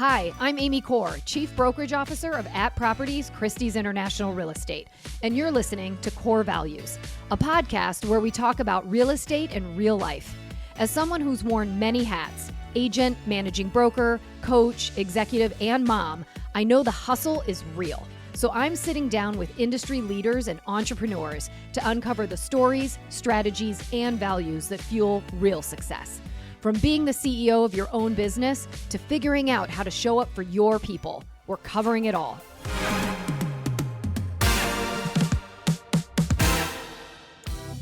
Hi, I'm Amy Corr, Chief Brokerage Officer of At Properties, Christie's International Real Estate, and you're listening to Core Values, a podcast where we talk about real estate and real life. As someone who's worn many hats, agent, managing broker, coach, executive, and mom, I know the hustle is real. So I'm sitting down with industry leaders and entrepreneurs to uncover the stories, strategies, and values that fuel real success. From being the CEO of your own business to figuring out how to show up for your people, we're covering it all.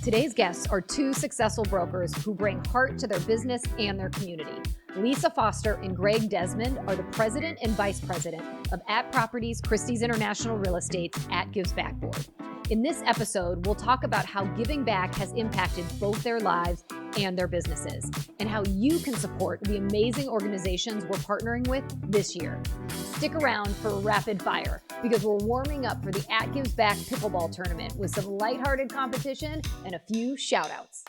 Today's guests are two successful brokers who bring heart to their business and their community. Lisa Foster and Greg Desmond are the president and vice president of At Properties, Christie's International Real Estate's At Gives Back board. In this episode, we'll talk about how giving back has impacted both their lives and their businesses, and how you can support the amazing organizations we're partnering with this year. Stick around for rapid fire, because we're warming up for the At Gives Back Pickleball tournament with some lighthearted competition and a few shout-outs.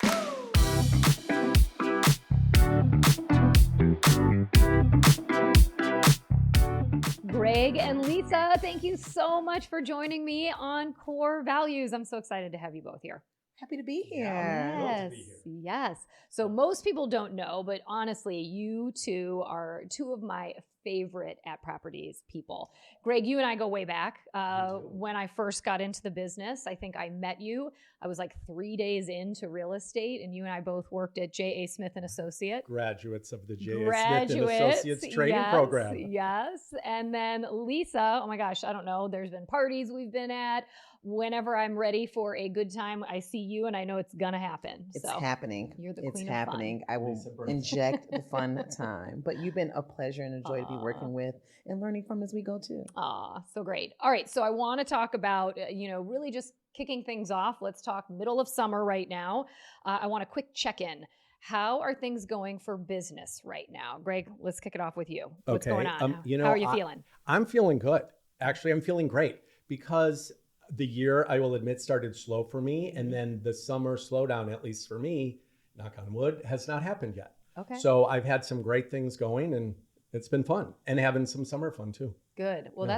Greg and Lisa, thank you so much for joining me on Core Values. I'm so excited to have you both here. Happy to be here. Yes. So most people don't know, but honestly, you two are two of my favorite At Properties people. Greg, you and I go way back. When I first got into the business, I think I met you. I was like 3 days into real estate, and you and I both worked at J.A. Smith & Associate. Graduates of the J.A. Smith & Associates training program. Yes. And then Lisa, oh my gosh, I don't know. There's been parties we've been at. Whenever I'm ready for a good time, I see you and I know it's going to happen. It's happening. You're the queen of happening. Fun. I will inject the fun time. But you've been a pleasure and a joy to be working with and learning from as we go too. So great. All right. So I want to talk about, really just kicking things off. Let's talk middle of summer right now. I want a quick check-in. How are things going for business right now? Greg, let's kick it off with you. What's going on? How are you feeling? I'm feeling good. Actually, I'm feeling great because the year, I will admit, started slow for me. And then the summer slowdown, at least for me, knock on wood, has not happened yet. Okay. So I've had some great things going and it's been fun, and having some summer fun too. Good. Well,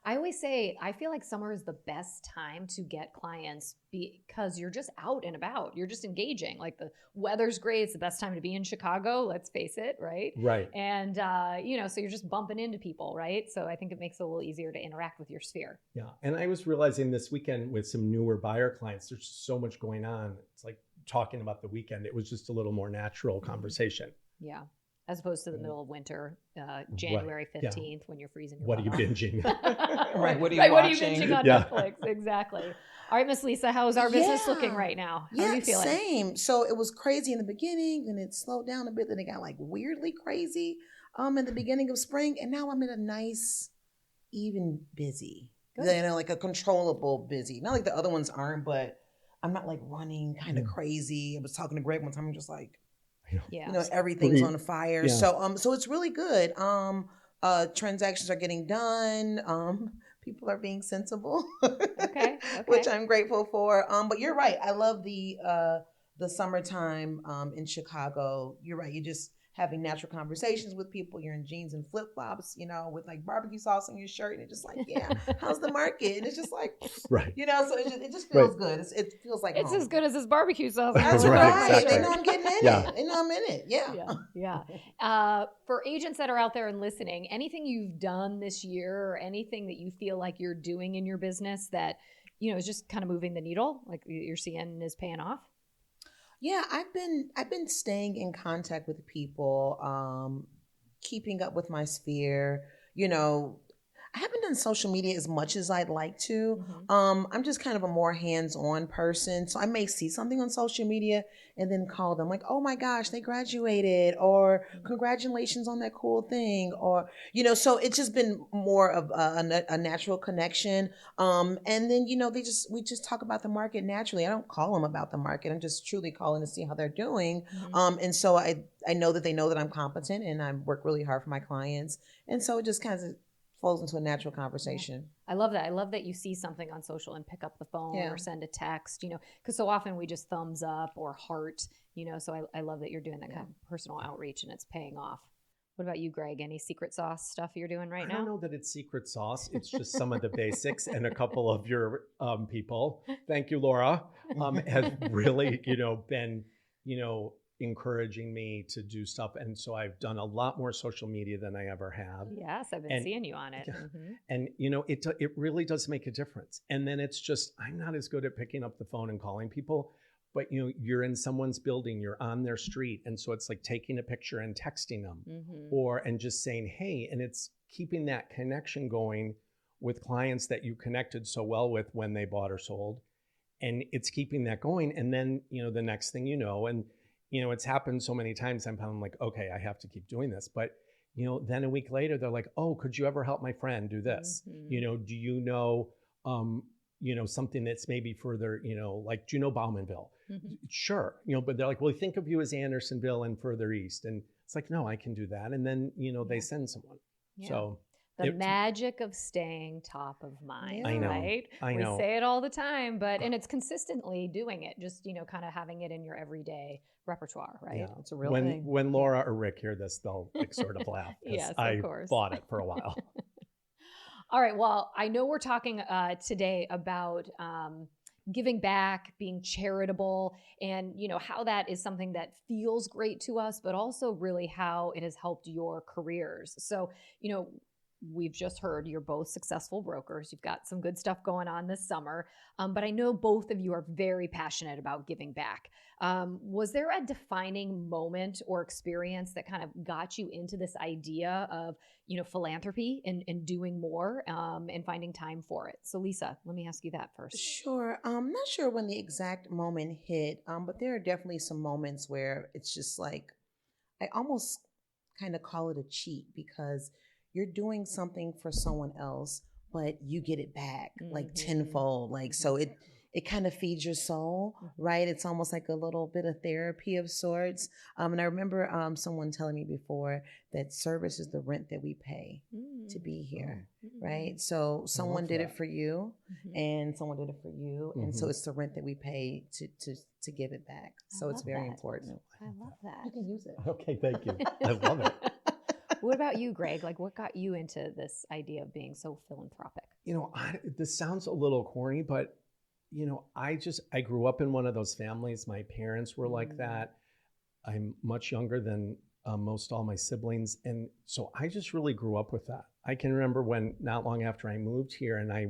I always say, I feel like summer is the best time to get clients because you're just out and about. You're just engaging. Like the weather's great. It's the best time to be in Chicago. Let's face it. Right. Right. And, so you're just bumping into people. Right. So I think it makes it a little easier to interact with your sphere. Yeah. And I was realizing this weekend with some newer buyer clients, there's just so much going on. It's like talking about the weekend. It was just a little more natural conversation. Yeah. As opposed to the middle of winter, January 15th, when you're freezing your butt off. What are you binging? Right. What are you watching? What are you binging on Netflix? Exactly. All right, Miss Lisa, how's our business looking right now? How are you feeling? Same. So it was crazy in the beginning, then it slowed down a bit, then it got like weirdly crazy in the beginning of spring, and now I'm in a nice, even busy. Good. Like a controllable busy. Not like the other ones aren't, but I'm not like running kind of crazy. I was talking to Greg one time, I'm just like, everything's on fire. Yeah. So it's really good. Transactions are getting done. People are being sensible, okay. Which I'm grateful for. But you're right. I love the summertime in Chicago. You're right. You're just having natural conversations with people. You're in jeans and flip flops, with like barbecue sauce on your shirt, and it's just like, how's the market? And it's just like, right. So it just feels good. It feels like it's home. as good as this barbecue sauce. That's right. Exactly. They know I'm getting in it. They know I'm in it. Yeah. For agents that are out there and listening, anything you've done this year or anything that you feel like you're doing in your business that, is just kind of moving the needle, like you're seeing is paying off? Yeah, I've been staying in contact with people, keeping up with my sphere. I haven't done social media as much as I'd like to. Mm-hmm. I'm just kind of a more hands-on person. So I may see something on social media and then call them like, oh my gosh, they graduated, or congratulations on that cool thing. Or, so it's just been more of a natural connection. And then, we just talk about the market naturally. I don't call them about the market. I'm just truly calling to see how they're doing. Mm-hmm. And so I know that they know that I'm competent and I work really hard for my clients. And so it just kind of flows into a natural conversation. I love that. I love that you see something on social and pick up the phone or send a text, because so often we just thumbs up or heart, so I love that you're doing that kind of personal outreach and it's paying off. What about you, Greg? Any secret sauce stuff you're doing right I now? don't know that it's secret sauce. It's just some of the basics, and a couple of your people. Thank you, Laura. Has really, been, encouraging me to do stuff. And so I've done a lot more social media than I ever have. Yes, I've been seeing you on it. Mm-hmm. And, it really does make a difference. And then it's just, I'm not as good at picking up the phone and calling people, but, you're in someone's building, you're on their street. And so it's like taking a picture and texting them and just saying, hey, and it's keeping that connection going with clients that you connected so well with when they bought or sold. And it's keeping that going. And then, the next thing and it's happened so many times, I'm like, okay, I have to keep doing this. But, then a week later, they're like, oh, could you ever help my friend do this? Do you know, something that's maybe further, like, do you know Baumanville? Sure. But they're like, well, think of you as Andersonville and further east. And it's like, no, I can do that. And then, they send someone. Yeah. So the magic of staying top of mind, I know, right? I know. We say it all the time, and it's consistently doing it, just, kind of having it in your everyday repertoire, right? Yeah. It's a real thing. When Laura or Rick hear this, they'll sort of laugh. Yes, I of course. bought it for a while. All right. Well, I know we're talking today about giving back, being charitable, and how that is something that feels great to us, but also really how it has helped your careers. So, we've just heard you're both successful brokers. You've got some good stuff going on this summer, but I know both of you are very passionate about giving back. Was there a defining moment or experience that kind of got you into this idea of, philanthropy and doing more and finding time for it? So Lisa, let me ask you that first. Sure. I'm not sure when the exact moment hit, but there are definitely some moments where it's just like, I almost kind of call it a cheat, because you're doing something for someone else, but you get it back like tenfold. Like, so it kind of feeds your soul, right? It's almost like a little bit of therapy of sorts. And I remember someone telling me before that service is the rent that we pay to be here, right? So someone did it for you, and someone did it for you. And so it's the rent that we pay to give it back. So it's very important. I love that. You can use it. Okay, thank you. I love it. What about you, Greg? Like, what got you into this idea of being so philanthropic? This sounds a little corny, but, I grew up in one of those families. My parents were like that. I'm much younger than most all my siblings. And so I just really grew up with that. I can remember when, not long after I moved here and I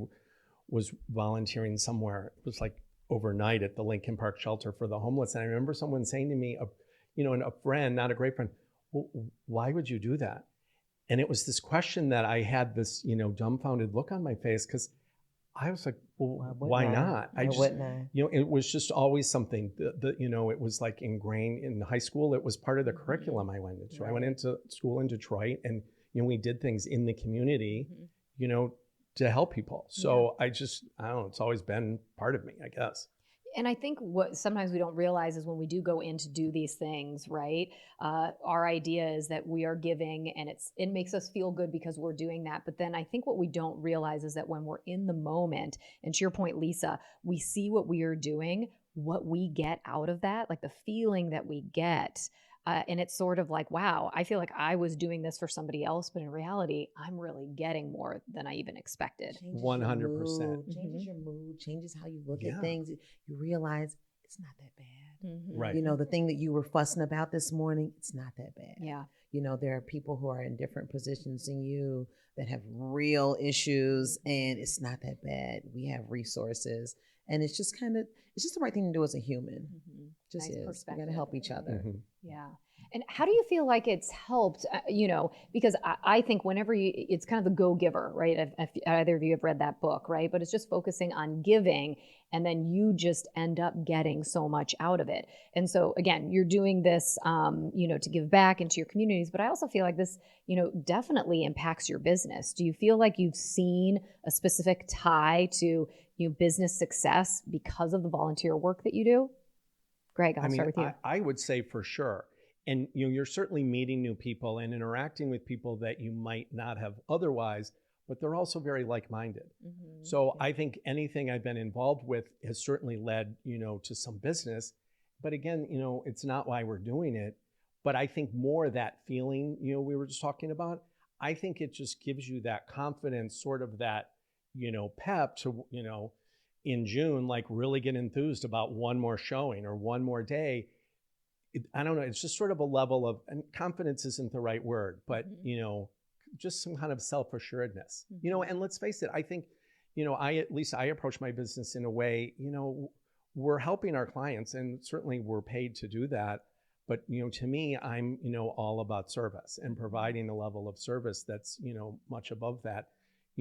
was volunteering somewhere, it was like overnight at the Lincoln Park Shelter for the Homeless. And I remember someone saying to me, and a friend, not a great friend, well, why would you do that? And it was this question that I had this, dumbfounded look on my face, because I was like, well, why not? It was just always something it was like ingrained in high school. It was part of the curriculum I went into. Right. I went into school in Detroit, and, we did things in the community, to help people. So I don't know, it's always been part of me, I guess. And I think what sometimes we don't realize is when we do go in to do these things, right? Our idea is that we are giving, and it makes us feel good because we're doing that. But then I think what we don't realize is that when we're in the moment, and to your point, Lisa, we see what we are doing, what we get out of that, like the feeling that we get. And it's sort of like, wow, I feel like I was doing this for somebody else, but in reality, I'm really getting more than I even expected. 100%. Changes your mood, changes how you look at things. You realize it's not that bad. Right. The thing that you were fussing about this morning, it's not that bad. Yeah. There are people who are in different positions than you that have real issues, and it's not that bad. We have resources, and it's just the right thing to do as a human. Just nice is. Perspective. We got to help each other. Yeah. And how do you feel like it's helped, because I think whenever it's kind of the go-giver, right? If either of you have read that book, right? But it's just focusing on giving, and then you just end up getting so much out of it. And so again, you're doing this, to give back into your communities, but I also feel like this, definitely impacts your business. Do you feel like you've seen a specific tie to business success because of the volunteer work that you do? Greg, I'll start with you. I would say for sure. And you're certainly meeting new people and interacting with people that you might not have otherwise, but they're also very like-minded. So I think anything I've been involved with has certainly led, to some business. But again, it's not why we're doing it. But I think more that feeling, we were just talking about, I think it just gives you that confidence, sort of that, pep to, in June, like really get enthused about one more showing or one more day. I don't know. It's just sort of a level of, and confidence isn't the right word, but, just some kind of self-assuredness, and let's face it, I think, at least I approach my business in a way, we're helping our clients, and certainly we're paid to do that. But, to me, I'm, all about service and providing a level of service that's, much above that,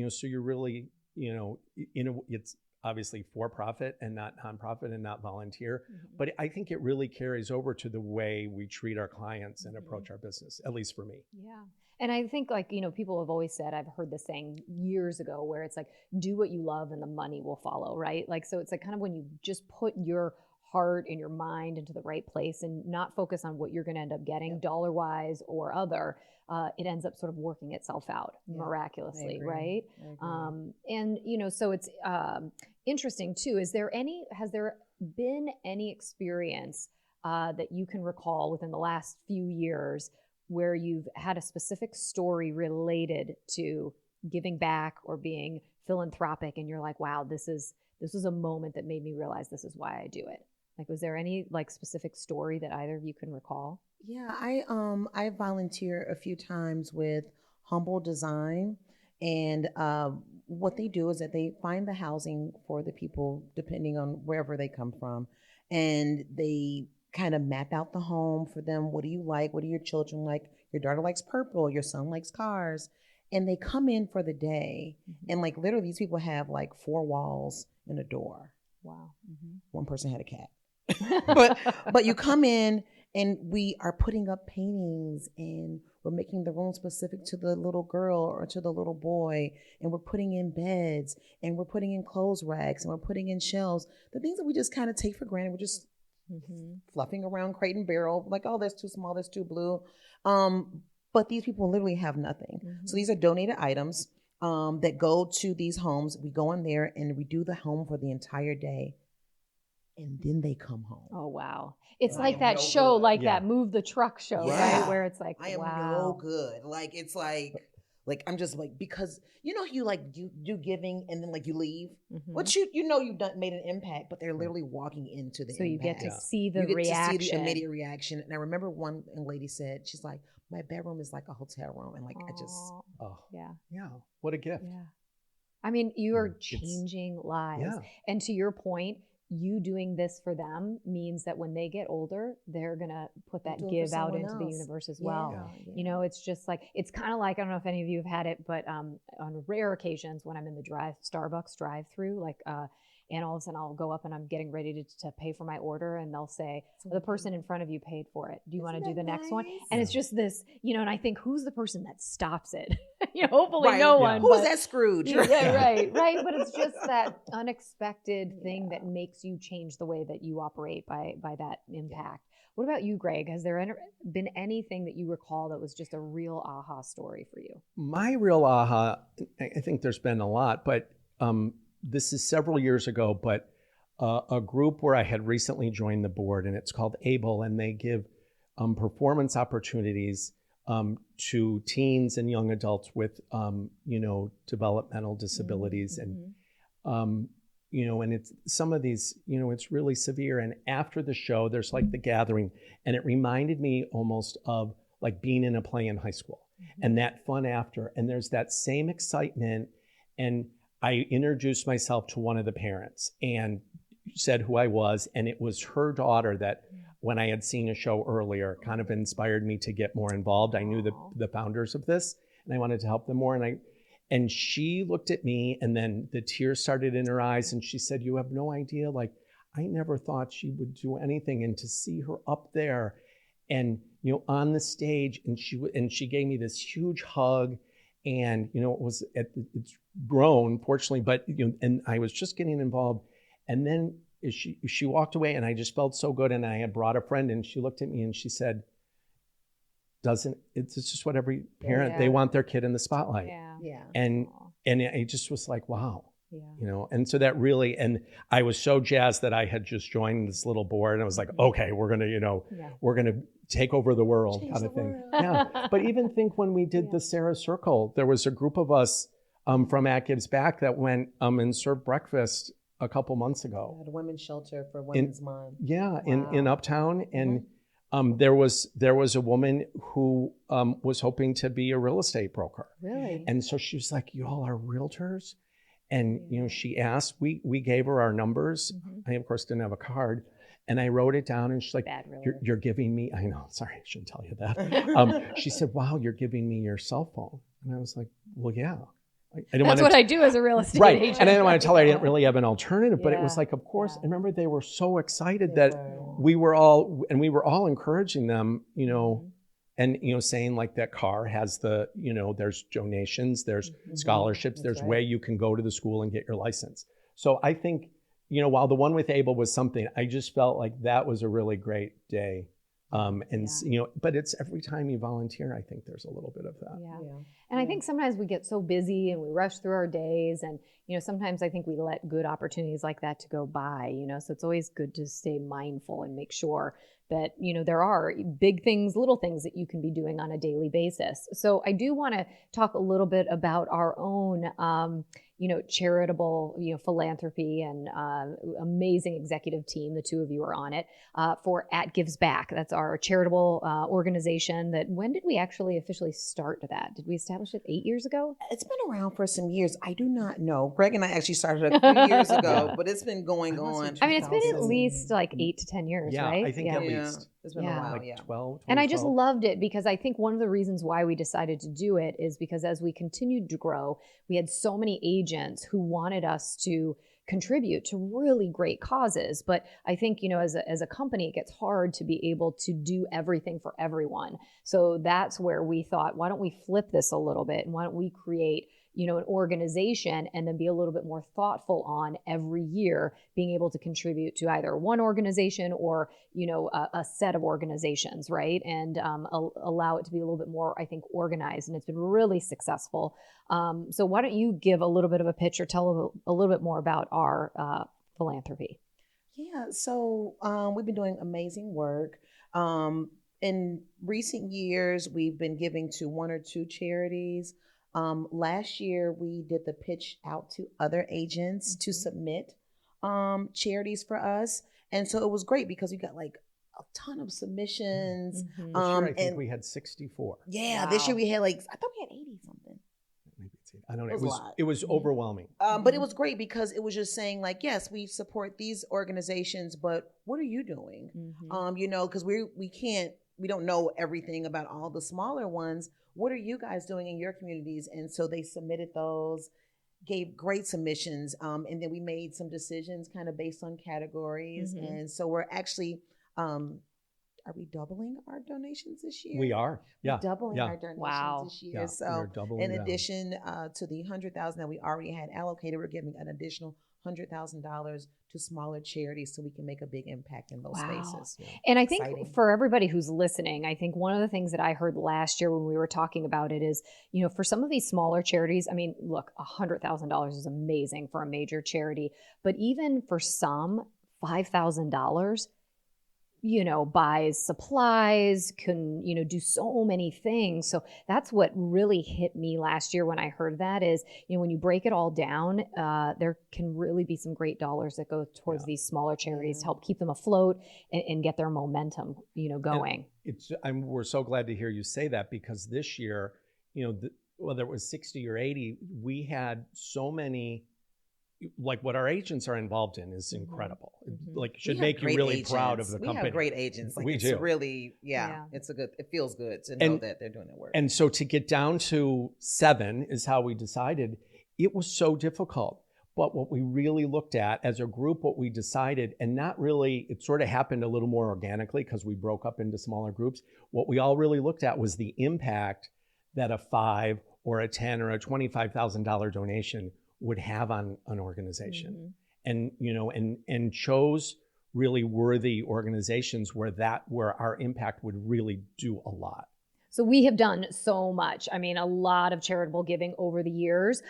so you're really, it's obviously for profit and not nonprofit and not volunteer. But I think it really carries over to the way we treat our clients and approach our business, at least for me. Yeah. And I think people have always said, I've heard this saying years ago, where it's like, do what you love and the money will follow, right? Like, so it's like kind of when you just put your heart and your mind into the right place and not focus on what you're going to end up getting dollar wise or other, it ends up sort of working itself out miraculously, right? And, so it's interesting too. Has there been any experience that you can recall within the last few years where you've had a specific story related to giving back or being philanthropic, and you're like, wow, this is a moment that made me realize this is why I do it? Like, was there any specific story that either of you can recall? Yeah, I volunteer a few times with Humble Design, and what they do is that they find the housing for the people depending on wherever they come from, and they kind of map out the home for them. What do you like? What do your children like? Your daughter likes purple. Your son likes cars. And they come in for the day. And literally these people have 4 walls and a door. Wow. One person had a cat. but you come in and we are putting up paintings, and we're making the room specific to the little girl or to the little boy. And we're putting in beds, and we're putting in clothes racks, and we're putting in shelves. The things that we just kind of take for granted. We're just fluffing around crate and barrel, like, oh, that's too small, that's too blue. But these people literally have nothing. So these are donated items that go to these homes. We go in there and we do the home for the entire day. And then they come home. Oh, wow. It's like that show, that Move the Truck show, right? Where it's like, I am wow. no good. It's like I'm just because you do giving and then you leave, but you've made an impact, but they're literally walking into the so impact. you get to see the reaction. You get to see the immediate reaction. And I remember one lady said, she's like, my bedroom is like a hotel room, and I just What a gift. Yeah, I mean, you are changing lives, and to your point, you doing this for them means that when they get older, they're going to put that give out into the universe as well. It's just it's kind of like, I don't know if any of you have had it, but on rare occasions when I'm in the Starbucks drive-through, and all of a sudden I'll go up and I'm getting ready to pay for my order, and they'll say, the person in front of you paid for it. Do you want to do the next one? And it's just this, and I think, who's the person that stops it? Hopefully no one. Who is that Scrooge? Yeah, right. But it's just that unexpected thing that makes you change the way that you operate by that impact. What about you, Greg? Has there been anything that you recall that was just a real aha story for you? My real aha, I think there's been a lot, but this is several years ago, but a group where I had recently joined the board, and it's called ABLE, and they give performance opportunities to teens and young adults with, developmental disabilities. And, and it's some of these, it's really severe. And after the show, there's the gathering, and it reminded me almost of being in a play in high school and that fun after. And there's that same excitement. And I introduced myself to one of the parents and said who I was. And it was her daughter that, when I had seen a show earlier, kind of inspired me to get more involved. I knew the founders of this, and I wanted to help them more. And she looked at me, and then the tears started in her eyes, and she said, you have no idea, I never thought she would do anything. And to see her up there and, on the stage, and she gave me this huge hug. And, it's grown, fortunately, but, and I was just getting involved. And then she walked away, and I just felt so good. And I had brought a friend, and she looked at me and she said, it's just what every parent, they want their kid in the spotlight. And I just was like, wow, and so that really, and I was so jazzed that I had just joined this little board, and I was like, okay, we're going to take over the world Change kind the of thing. world. Yeah. But even think when we did the Sarah Circle, there was a group of us from At Gives Back that went and served breakfast a couple months ago. The women's shelter for Women's Month. Yeah, Wow. in Uptown. And there was a woman who was hoping to be a real estate broker. Really? And so she was like, "You all are realtors?" And, you know, she asked, we gave her our numbers. I, of course, didn't have a card. And I wrote it down, and she's like, you're giving me, I know, sorry, I shouldn't tell you that. She said, "Wow, you're giving me your cell phone." And I was like, "Well, yeah." That's what I do as a real estate agent. And I didn't want to tell her I didn't really have an alternative, but it was like, of course. I remember they were so excited that we were all encouraging them, you know, and, you know, saying like that car has the, you know, there's donations, there's scholarships, there's way you can go to the school and get your license. So I think, you know, while the one with Abel was something, I just felt like that was a really great day. You know, but it's every time you volunteer, I think there's a little bit of that. And I think sometimes we get so busy and we rush through our days, and, you know, sometimes I think we let good opportunities like that to go by, you know, so it's always good to stay mindful and make sure that, you know, there are big things, little things that you can be doing on a daily basis. So I do want to talk a little bit about our own, you know, charitable, you know, philanthropy and amazing executive team. The two of you are on it for At Gives Back. That's our charitable organization. That when did we actually officially start that? Did we establish it 8 years ago? It's been around for some years. I do not know. Greg and I actually started a few years ago, but it's been going on. I mean, it's been at least like 8 to 10 years, right? I think at least. It's been a while, like 12, And I just loved it because I think one of the reasons why we decided to do it is because as we continued to grow, we had so many agents who wanted us to contribute to really great causes. But I think, you know, as a company, it gets hard to be able to do everything for everyone. So that's where we thought, why don't we flip this a little bit? And why don't we create, you know, an organization and then be a little bit more thoughtful on every year being able to contribute to either one organization or, you know, a set of organizations, right? And allow it to be a little bit more, I think, organized. And it's been really successful. So why don't you give a little bit of a pitch or tell a little bit more about our philanthropy? Yeah, so we've been doing amazing work. In recent years, we've been giving to one or two charities. Last year, we did the pitch out to other agents to submit charities for us. And so it was great because we got like a ton of submissions. This year, I think we had 64. Yeah, this year we had like, I thought we had 80 something. I don't know. It It was overwhelming. But it was great because it was just saying like, yes, we support these organizations, but what are you doing? You know, because we don't know everything about all the smaller ones. What are you guys doing in your communities? And so they submitted those, gave great submissions. And then we made some decisions kind of based on categories. And so we're actually, are we doubling our donations this year? We are. Yeah. We're doubling our donations this year. Yeah, So in addition to the $100,000 that we already had allocated, we're giving an additional $100,000 to smaller charities so we can make a big impact in those spaces. And I think for everybody who's listening, I think one of the things that I heard last year when we were talking about it is, you know, for some of these smaller charities, I mean, look, $100,000 is amazing for a major charity, but even for some, $5,000, you know, buys supplies, can, you know, do so many things. So that's what really hit me last year when I heard that is, you know, when you break it all down, there can really be some great dollars that go towards these smaller charities to help keep them afloat and get their momentum, you know, going. We're so glad to hear you say that because this year, you know, whether it was 60 or 80, we had so many, like what our agents are involved in is incredible. Like should make you really agents. Proud of the company. We have great agents. Like, we it's do. Really, it feels good to know that they're doing their work. And so to get down to 7 is how we decided. It was so difficult. But what we really looked at as a group, what we decided, and not really, it sort of happened a little more organically because we broke up into smaller groups. What we all really looked at was the impact that a $5 or a $10 or a $25,000 donation would have on an organization. And, you know, and chose really worthy organizations where our impact would really do a lot. So we have done so much. I mean, a lot of charitable giving over the years.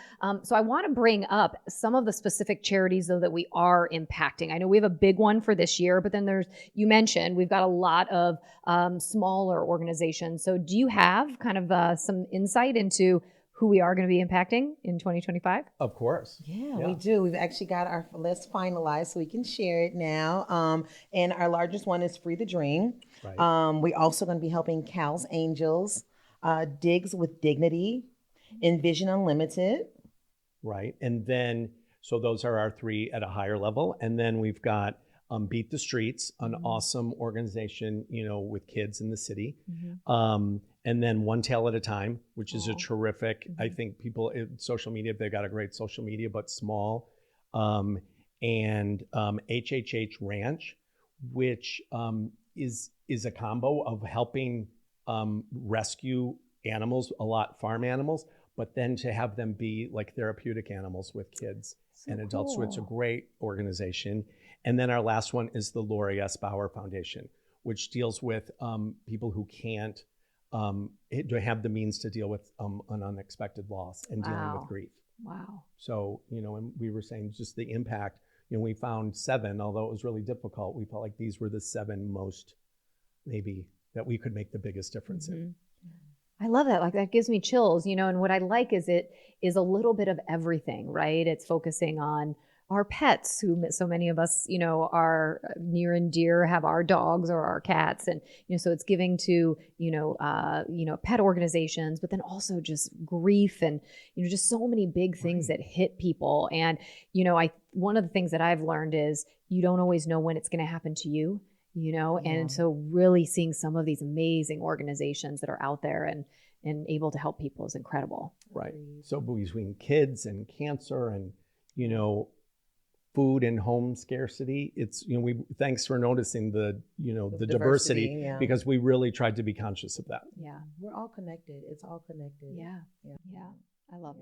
So I want to bring up some of the specific charities, though, that we are impacting. I know we have a big one for this year, but then you mentioned, we've got a lot of smaller organizations. So do you have kind of some insight into who we are going to be impacting in 2025? Of course. Yeah, we do. We've actually got our list finalized, so we can share it now. And our largest one is Free the Dream. Right. We're also going to be helping Cal's Angels, Digs with Dignity, Envision Unlimited. Right. And then, so those are our 3 at a higher level. And then we've got Beat the Streets, an awesome organization, with kids in the city. And then One Tail at a Time, which is a terrific, I think people in social media, they've got a great social media, but small. And HHH Ranch, which is a combo of helping rescue animals, a lot farm animals, but then to have them be like therapeutic animals with kids and adults. So it's a great organization. And then our last one is the Lori S. Bauer Foundation, which deals with people who can't have the means to deal with an unexpected loss and dealing with grief. Wow. So, and we were saying just the impact, we found 7, although it was really difficult. We felt like these were the 7 most maybe that we could make the biggest difference in. I love that. Like, that gives me chills, and what I like is it is a little bit of everything, right? It's focusing on our pets, who so many of us, are near and dear, have our dogs or our cats. And, so it's giving to, pet organizations, but then also just grief and, just so many big things that hit people. And, one of the things that I've learned is you don't always know when it's going to happen to you, and so really seeing some of these amazing organizations that are out there and able to help people is incredible. Right. So between kids and cancer and, food and home scarcity, it's thanks for noticing the diversity because we really tried to be conscious of that. Yeah, we're all connected. It's all connected. Yeah. I love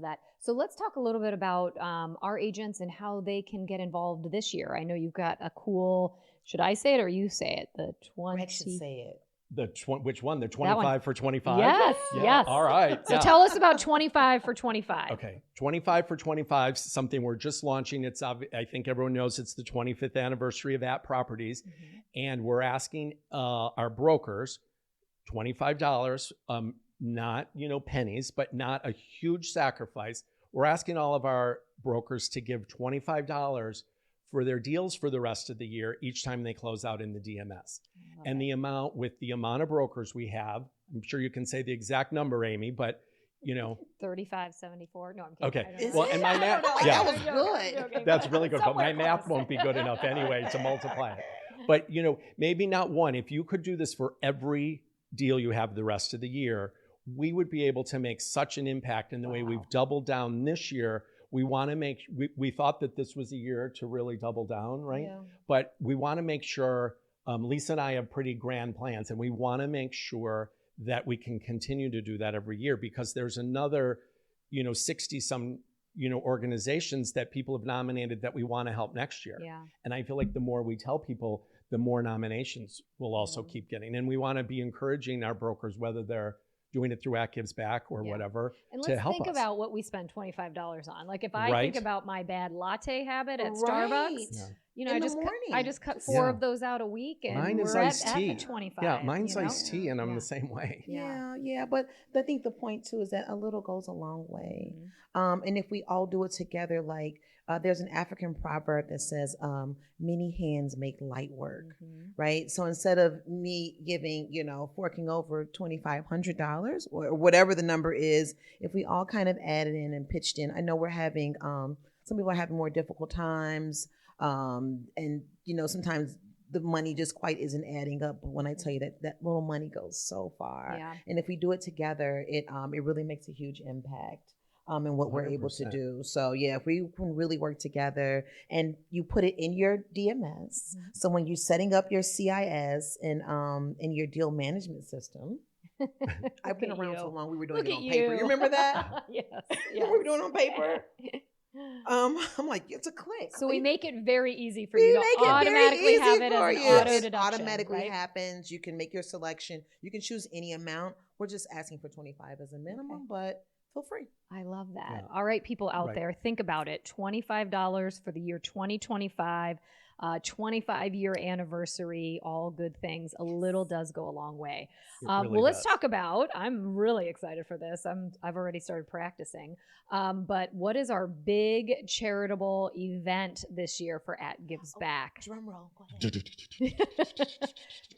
that. So let's talk a little bit about our agents and how they can get involved this year. I know you've got a cool, should I say it or you say it? Rex should say it. Which one? The 25 for 25? Yes, yes. All right. So tell us about 25 for 25. Okay. 25 for 25, something we're just launching. It's I think everyone knows it's the 25th anniversary of At Properties. And we're asking our brokers $25, not, pennies, but not a huge sacrifice. We're asking all of our brokers to give $25 for their deals for the rest of the year each time they close out in the DMS. And the amount of brokers we have, I'm sure you can say the exact number, Amy, but 3574. No, I'm kidding. Okay. Well, and my math, that was good. That's really good, but my math won't be good enough anyway to multiply it. But maybe not one. If you could do this for every deal you have the rest of the year, we would be able to make such an impact in the way we've doubled down this year. We want to we thought that this was a year to really double down, right? Yeah. But we want to make sure, Lisa and I have pretty grand plans, and we want to make sure that we can continue to do that every year because there's another, 60 some, organizations that people have nominated that we want to help next year. Yeah. And I feel like the more we tell people, the more nominations we'll also keep getting. And we want to be encouraging our brokers, whether they're doing it through At Gives Back or whatever, and to help us. Let's think about what we spend $25 on. Like if I think about my bad latte habit at Starbucks, I just cut 4 of those out a week, and mine is we're iced at tea. the 25. Yeah, mine's iced tea, and I'm the same way. Yeah. But I think the point too is that a little goes a long way, and if we all do it together, like there's an African proverb that says, "Many hands make light work," right? So instead of me giving, forking over $2,500 or whatever the number is, if we all kind of added in and pitched in, I know we're having some people are having more difficult times. And sometimes the money just quite isn't adding up. But when I tell you that little money goes so far, and if we do it together, it really makes a huge impact in what 100%. We're able to do. So if we can really work together, and you put it in your DMS, so when you're setting up your CIS and in your deal management system. I've been around so long. We were doing it on paper. You remember that? Yes. We were doing it on paper. I'm like, it's a click. So we make it very easy for We you to make it very automatically easy have it for as an you. auto It deduction. automatically right? happens. You can make your selection. You can choose any amount. We're just asking for 25 as a minimum, but feel free. I love that. Yeah. All right, people out Right. there, think about it. $25 for the year 2025, 25-year anniversary, all good things. A little does go a long way. It really Well, let's does. talk about, I'm really excited for this. I've already started practicing. But what is our big charitable event this year for At Gives Back? Drum roll. Go ahead.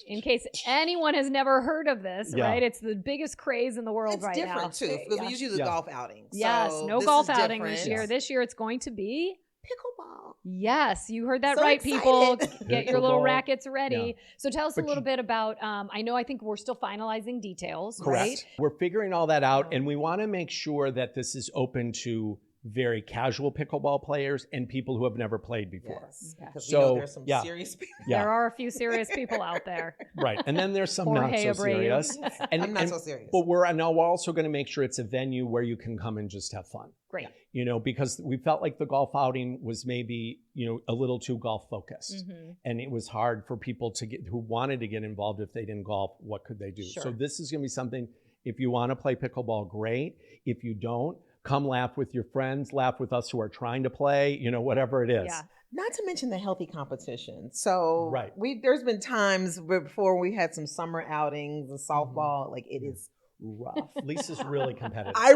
In case anyone has never heard of this, Yeah. right? It's the biggest craze in the world It's right now. different too, because Yeah. we usually do the golf outings. Yes, So no this golf is outing this different. year. This year it's going to be Pickleball. yes, you heard that So right, people. excited. Get your little Pickleball. rackets ready. Yeah. So tell us a But little bit about. I think we're still finalizing details, Correct. right? We're figuring all that out, and we want to make sure that this is open to very casual pickleball players and people who have never played before. Yes, Okay. because we So, know there's some yeah. serious people. Yeah. There are a few serious people out there. Right. And then there's some not Jorge so Abreu. serious. And, I'm not and- so serious. But we're now also going to make sure it's a venue where you can come and just have fun. Great. You know, because we felt like the golf outing was maybe, a little too golf focused. Mhm. And it was hard for people to get who wanted to get involved. If they didn't golf, what could they do? Sure. So this is going to be something, if you want to play pickleball, great. If you don't, come laugh with your friends, laugh with us who are trying to play, whatever it is. Yeah. Not to mention the healthy competition. So Right. there's been times before we had some summer outings, the softball, like it is rough. Lisa's really competitive. I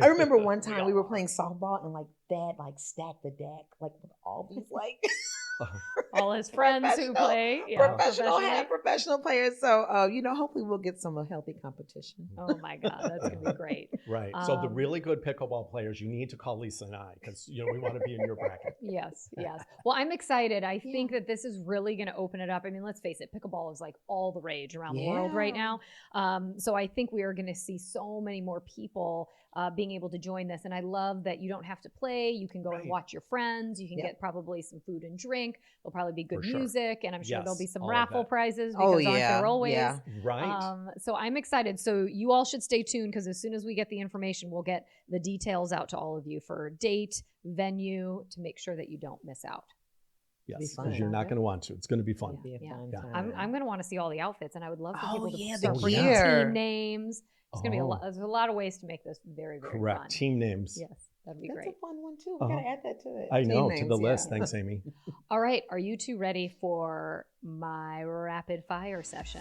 remember one time we were playing softball and like Dad like stacked the deck like with all these like All his friends who Professional- play. professional players. So hopefully we'll get some healthy competition. Oh my God, that's going to be great. Right. So the Um, really good pickleball players, you need to call Lisa and I because we want to be in your bracket. Yes, yes. Well, I'm excited. I think that this is really going to open it up. I mean, let's face it, pickleball is like all the rage around the world right now. So I think we are going to see so many more people being able to join this. And I love that you don't have to play. You can go and Right. watch your friends. You can get probably some food and drink. There'll probably be good For sure. music. And I'm sure there'll be Yes, some all of raffle that. prizes because aren't there always? Yeah. Right. So I'm excited. So you all should stay tuned because as soon as we get the information, we'll get the details out to all of you for date, venue, to make sure that you don't miss out. Yes. fun. Because you're not going to want to. It's going to be fun. It'd be a Yeah. fun Yeah. time. I'm going to want to see all the outfits, and I would love for Oh, people to yeah, the start bringing gear. team names. It's going to be Oh. there's a lot of ways to make this very, very Correct. fun. Team names. Yes, that'd be That's great. a fun one too. We Uh-huh. gotta add that to it. I Team know, to names, the yeah. list. Thanks, Amy. All right, are you two ready for my rapid fire session?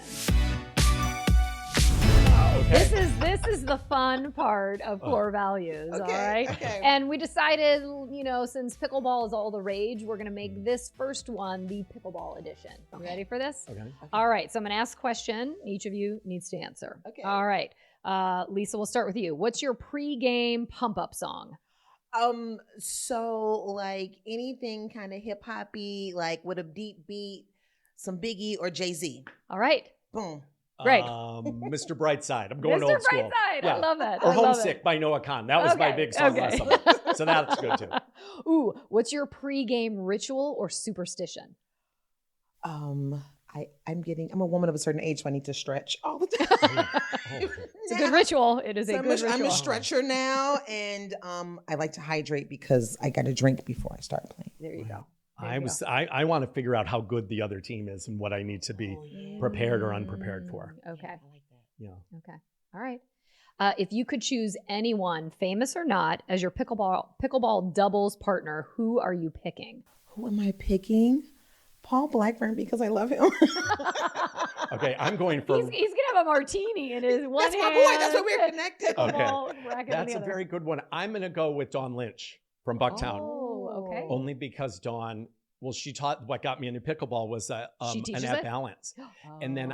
This is the fun part of core values, all right? Okay. And we decided, since pickleball is all the rage, we're going to make this first one the pickleball edition. You ready for this? Okay. All right, so I'm going to ask a question. Each of you needs to answer. Okay. All right. Lisa, we'll start with you. What's your pregame pump-up song? So like anything kind of hip hoppy, like with a deep beat, some Biggie or Jay-Z. All right. Boom. Greg. Mr. Brightside. I'm going Mr. old school. Brightside. I love that. Or I love Homesick it. by Noah Khan. That was my Okay, big song last okay. summer. So that's good too. Ooh, what's your pregame ritual or superstition? I'm a woman of a certain age, so I need to stretch all the time. It's a good ritual. It is a good ritual. I'm a stretcher now, and I like to hydrate because I got to drink before I start playing. There you go. I want to figure out how good the other team is and what I need to be prepared or unprepared for. Okay. I like that. Yeah. Okay. All right. If you could choose anyone, famous or not, as your pickleball doubles partner, who are you picking? Who am I picking? Paul Blackburn, because I love him. Okay, I'm going for. He's gonna have a martini in his one That's my hand. boy. That's why we're connected. Pickleball racket in That's the a other. very good one. I'm going to go with Dawn Lynch from Bucktown. Oh, okay. Only because Dawn, she taught what got me into pickleball was She an teaches at it? balance. And then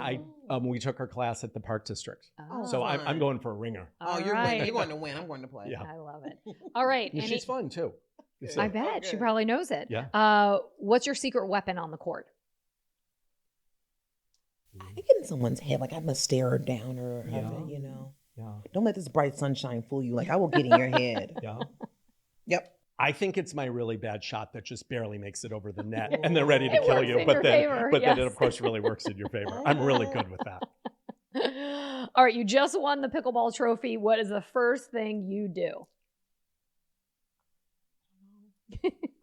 we took her class at the Park District. Oh. So fun. I'm going for a ringer. Oh, you're winning. You're going to win. I'm going to play. Yeah. I love it. All right. And she's fun too. So- I bet she Okay. probably knows it. Yeah. What's your secret weapon on the court? I get in someone's head, like I must stare her down or Yeah. Yeah. Don't let this bright sunshine fool you. Like I will get in your head. Yeah. Yep. I think it's my really bad shot that just barely makes it over the net and they're ready to It kill works you. in But your then, favor, but then it yes. of course really works in your favor. I'm really good with that. All right, you just won the pickleball trophy. What is the first thing you do?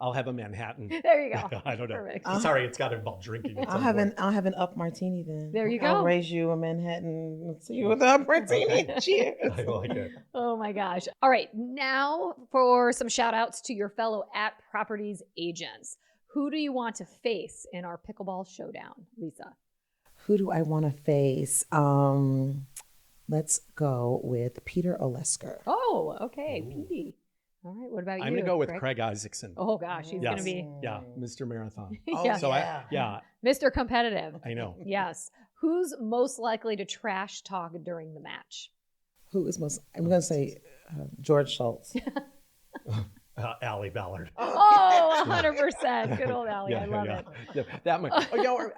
I'll have a Manhattan. There you go. I don't know. Perfect. Sorry, it's got to involve drinking. at I'll some have point. an up martini then. There you I'll go. raise you a Manhattan. Let's see you with the up martini. Okay. Cheers. I like it. Oh my gosh. All right. Now for some shout outs to your fellow At Properties agents. Who do you want to face in our pickleball showdown, Lisa? Who do I want to face? Let's go with Peter Olesker. Oh, okay. Petey. All right. What about you? I'm going to go with Greg? Craig Isaacson. Oh gosh, he's going to be Yeah, Mr. Marathon. Yeah. So yeah. Mr. Competitive. I know. Yes. Who's most likely to trash talk during the match? Who is most? I'm going to say George Schultz. Allie Ballard. Oh, 100%. Good old Allie. I love it. Yeah, that much. Oh,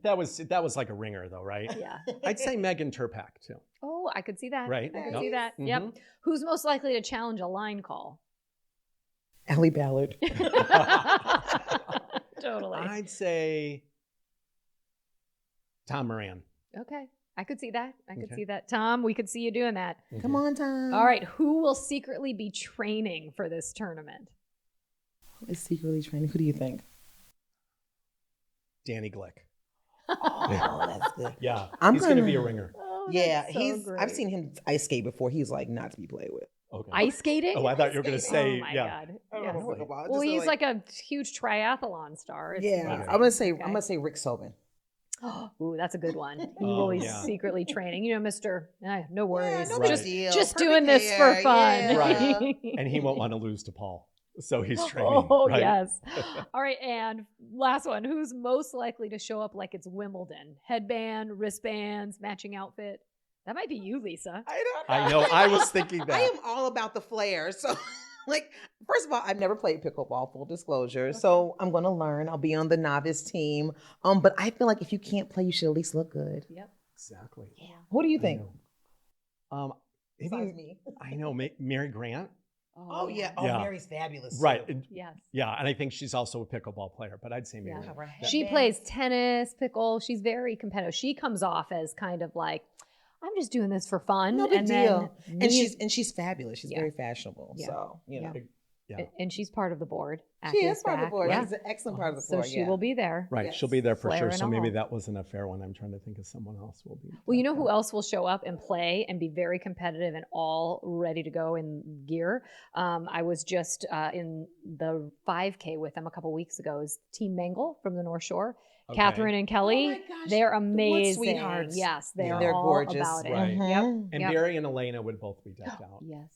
that was like a ringer though, right? Yeah. I'd say Megan Turpak too. Oh, I could see that. Right. I could Yep. see that. Mhm. Yep. Who's most likely to challenge a line call? Allie Ballard. Totally. I'd say Tom Moran. Okay. I could see that. I could Okay. see that. Tom, we could see you doing that. Come on, Tom. All right. Who will secretly be training for this tournament? Who is secretly training? Who do you think? Danny Glick. Oh, that's good. Yeah, I'm he's going to gonna- be a ringer. Oh, Yeah, that's so I've great. seen him ice skate before. He's like not to be played with. Okay. Ice skating? Oh, I thought you were going to say Oh my yeah. God. I don't Yes. know what about. Well, Just he's like a huge triathlon star. It's yeah. amazing. I'm Okay. gonna say Rick Sobin. Ooh, that's a good one. He Oh, will be yeah. secretly training. You know, Mr. No worries. no big just deal. just Perfect doing this for hair, fun. yeah. Right. And he won't want to lose to Paul, so he's training. Oh, right? yes. All right. And last one. Who's most likely to show up like it's Wimbledon? Headband, wristbands, matching outfit. That might be you, Lisa. I don't I know. I was thinking that. I am all about the flair. So, like, first of all, I've never played pickleball, full disclosure. So I'm going to learn. I'll be on the novice team. But I feel like if you can't play, you should at least look good. Yep. Exactly. Yeah. What do you I think? know. Besides Maybe, me. I know Mary Grant. Oh, yeah. Oh, Yeah. Mary's fabulous. Right. too. Yes. Yeah, and I think she's also a pickleball player, but I'd say Mary. Yeah. Grant. She Headband. plays tennis, pickle. She's very competitive. She comes off as kind of like, I'm just doing this for fun. No big and deal. Then And she's fabulous. She's Yeah. very fashionable. Yeah. So, you know. Yeah. and she's part of the board. She Active is part of the back. board. Yeah. She's an excellent part of the So board. she yeah. will be there. Right, Yes. she'll be there for Flair sure. and So maybe all. that wasn't a fair one. I'm trying to think of someone else will be. Well, you know who else will show up and play and be very competitive and all ready to go in gear? I was just in the 5K with them a couple weeks ago. Is Team Mangle from the North Shore. Okay. Catherine and Kelly, Oh my gosh, they're what amazing. sweethearts. Yes, they're, Yeah. They're all gorgeous. about it. Right. Yep. Mhm. And Yep. Barry and Elena would both be decked out. Yes.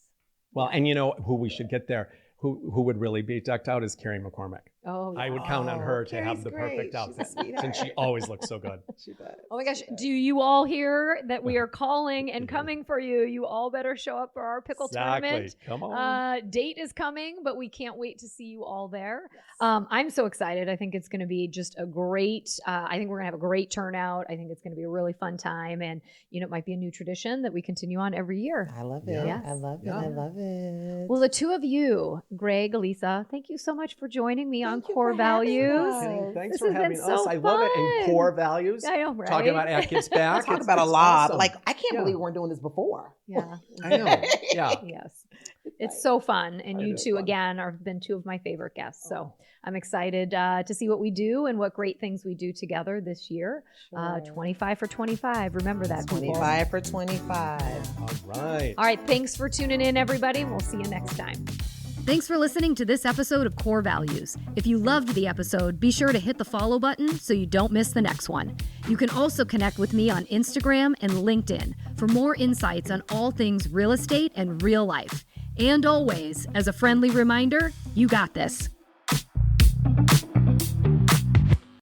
Well, and you know who we should get there, who would really be decked out is Carrie McCormick. Oh, I yeah. would count on her to Carrie's have the great. perfect She's a outfit, sweetheart. since she always looks so good. She does. Oh my gosh, She does. do you all hear that we are calling and coming for you? You all better show up for our pickle Exactly. tournament. Come on. Date is coming, but we can't wait to see you all there. I'm so excited. I think it's going to be just a great, I think we're going to have a great turnout. I think it's going to be a really fun time. And, you know, it might be a new tradition that we continue on every year. I love it. Yeah. Yes. I love it. Yeah. I love it. Well, the two of you, Greg, Lisa, thank you so much for joining me on Thank you Core for having Values. us. Kidding. Thanks This for has been having so us. I love it. And fun. core values. I know, right? Talking about At Kids Back. Talk It's- about a it's lot. awesome. Like, I can't Yeah. believe we weren't doing this before. Yeah. I know. Yeah. Yes. It's so fun. And It you is two, fun. again, have been two of my favorite guests. So I'm excited to see what we do and what great things we do together this year. 25 for 25. Remember that, people. 25 for 25. All right. All right. Thanks for tuning in, everybody. We'll see you next time. Thanks for listening to this episode of Core Values. If you loved the episode, be sure to hit the follow button so you don't miss the next one. You can also connect with me on Instagram and LinkedIn for more insights on all things real estate and real life. And always, as a friendly reminder, you got this.